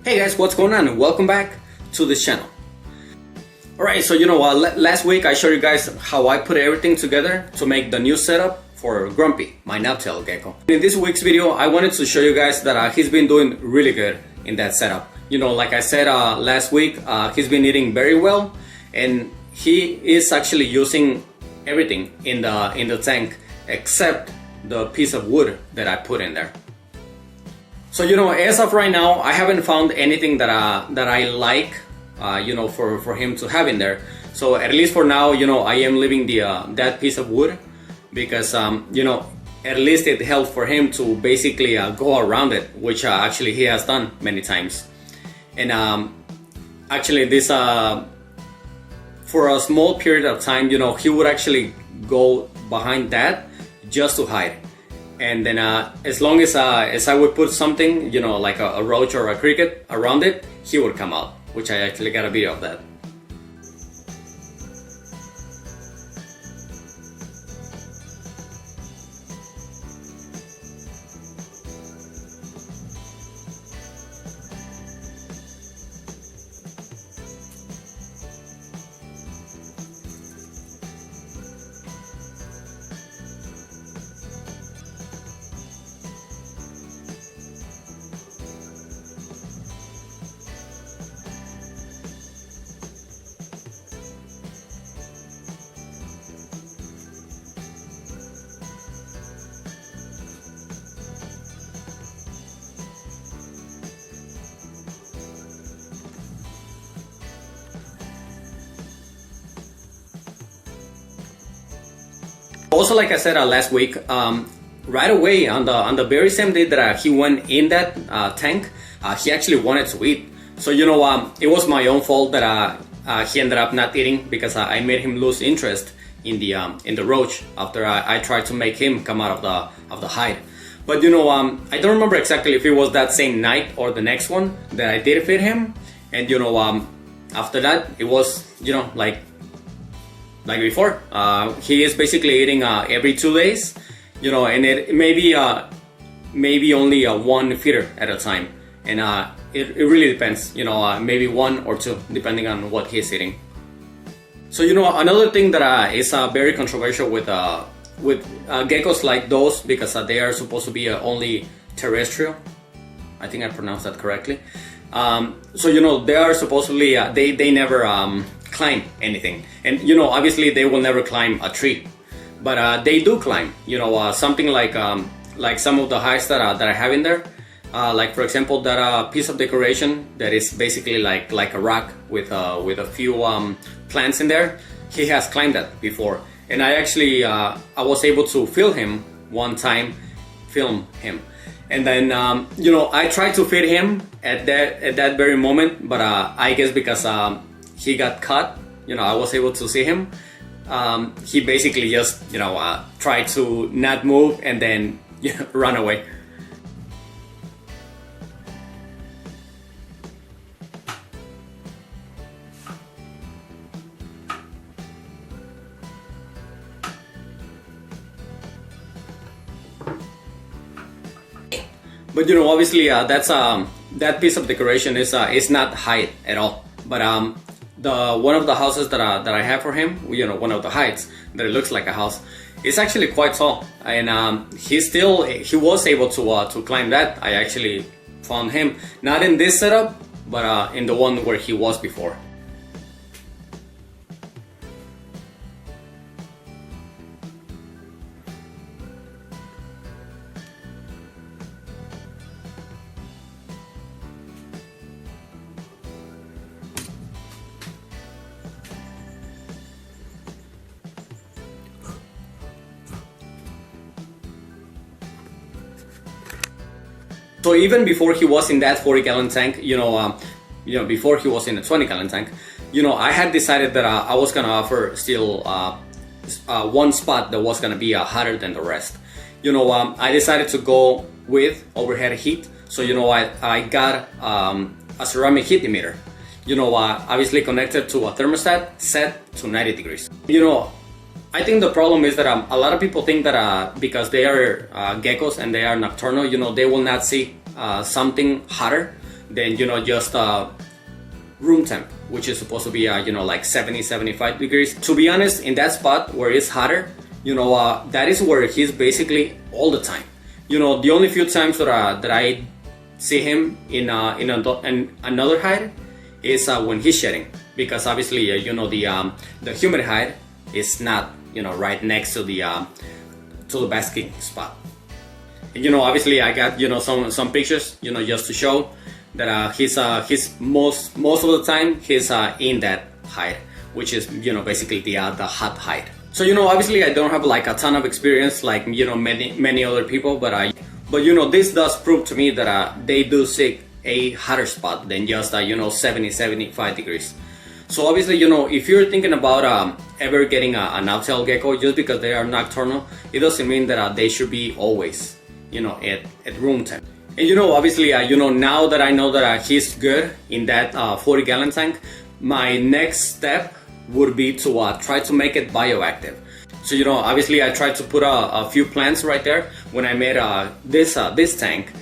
Hey guys, what's going on? Welcome back to this channel. Alright, so last week I showed you guys how I put everything together to make the new setup for Grumpy, my Knobtail gecko. In this week's video, I wanted to show you guys that he's been doing really good in that setup. Like I said last week, he's been eating very well, and he is actually using everything in the tank except the piece of wood that I put in there. So as of right now, I haven't found anything that I like, for him to have in there. So at least for now, I am leaving that piece of wood because at least it helped for him to basically go around it, which actually he has done many times. And actually this for a small period of time, he would actually go behind that just to hide. And then as long as I would put something, like a roach or a cricket around it, he would come out, which I actually got a video of that. Also, like I said last week, right away on the very same day that he went in that tank, he actually wanted to eat. So it was my own fault that he ended up not eating, because I made him lose interest in the roach after I tried to make him come out of the hide. But I don't remember exactly if it was that same night or the next one that I did feed him. And after that, it was like before, he is basically eating every 2 days, and it maybe only one feeder at a time, and it really depends, maybe 1 or 2 depending on what he's eating. So another thing that is very controversial with geckos like those, because they are supposed to be only terrestrial. I think I pronounced that correctly. So they are supposedly they never climb anything, and obviously they will never climb a tree, but they do climb something like some of the hides that I have in there, like for example that piece of decoration that is basically like a rock with a few plants in there. He has climbed that before, and I actually I was able to film him one time, and then I tried to feed him at that very moment, but I guess because he got caught, I was able to see him. He basically just tried to not move and then run away. But obviously that's that piece of decoration is not hide at all, but one of the houses that I have for him, one of the hides that it looks like a house, is actually quite tall, and he was able to climb that. I actually found him not in this setup, but in the one where he was before. So even before he was in that 40-gallon tank, before he was in a 20-gallon tank, I had decided that I was gonna offer still one spot that was gonna be hotter than the rest. I decided to go with overhead heat. So I got a ceramic heat emitter, obviously connected to a thermostat set to 90 degrees. I think the problem is that a lot of people think that because they are geckos and they are nocturnal, they will not see something hotter. than, you know, just room temp, which is supposed to be you know, like 70-75 degrees. To be honest, in that spot where it's hotter, you know, that is where he's basically all the time. You know, the only few times that I see him in another hide is when he's shedding, because obviously you know, the humid hide is not, you know, right next to the basking spot. And, you know, obviously I got, you know, some pictures, you know, just to show that he's most of the time he's in that hide, which is, you know, basically the hot hide. So, you know, obviously I don't have like a ton of experience like, you know, many other people, but you know, this does prove to me that they do seek a hotter spot than just you know, 70-75 degrees. So obviously, you know, if you're thinking about ever getting a Knobtail gecko, just because they are nocturnal, it doesn't mean that they should be always, you know, at room temp. And, you know, obviously, you know, now that I know that he's good in that 40-gallon tank, my next step would be to try to make it bioactive. So, you know, obviously I tried to put a few plants right there when I made this tank,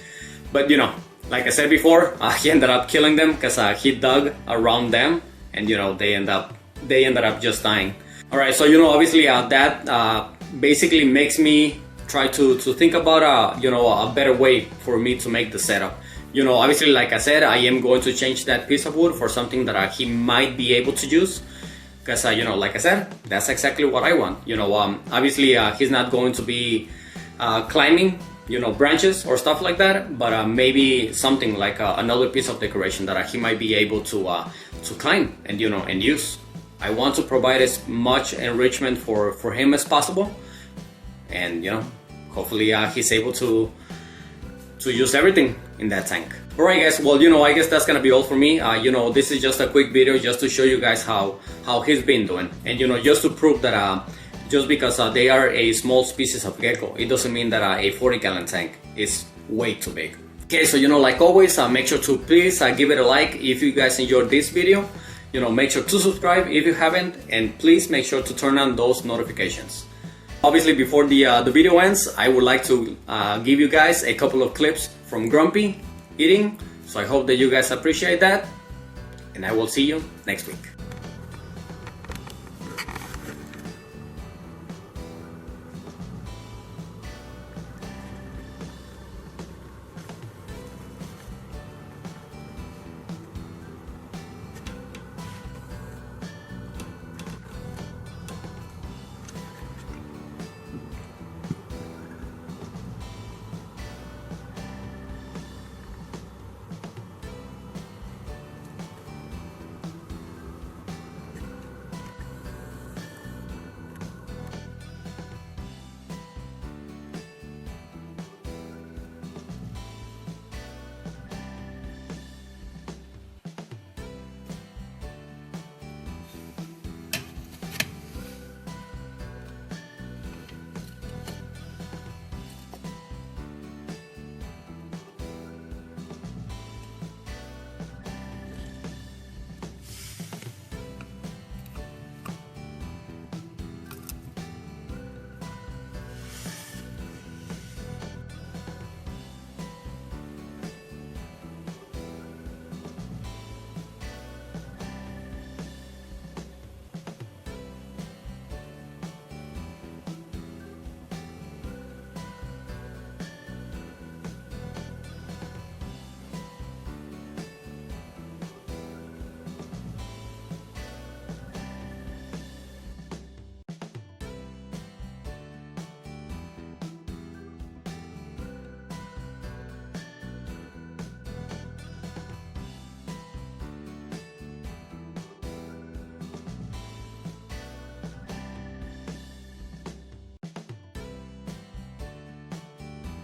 but, you know, like I said before, he ended up killing them because he dug around them, and, you know, they ended up just dying. All right, so, you know, obviously that basically makes me try to think about you know, a better way for me to make the setup. You know, obviously, like I said, I am going to change that piece of wood for something that he might be able to use, because you know, like I said, that's exactly what I want. You know, obviously he's not going to be climbing, you know, branches or stuff like that, but maybe something like another piece of decoration that he might be able to climb and, you know, and use. I want to provide as much enrichment for him as possible, and, you know, hopefully he's able to use everything in that tank. Alright guys, well, you know, I guess that's gonna be all for me. You know, this is just a quick video just to show you guys how he's been doing, and, you know, just to prove that just because they are a small species of gecko, it doesn't mean that a 40-gallon tank is way too big. Okay, so, you know, like always, make sure to please give it a like if you guys enjoyed this video. You know, make sure to subscribe if you haven't, and please make sure to turn on those notifications. Obviously, before the video ends, I would like to give you guys a couple of clips from Grumpy eating, so I hope that you guys appreciate that, and I will see you next week.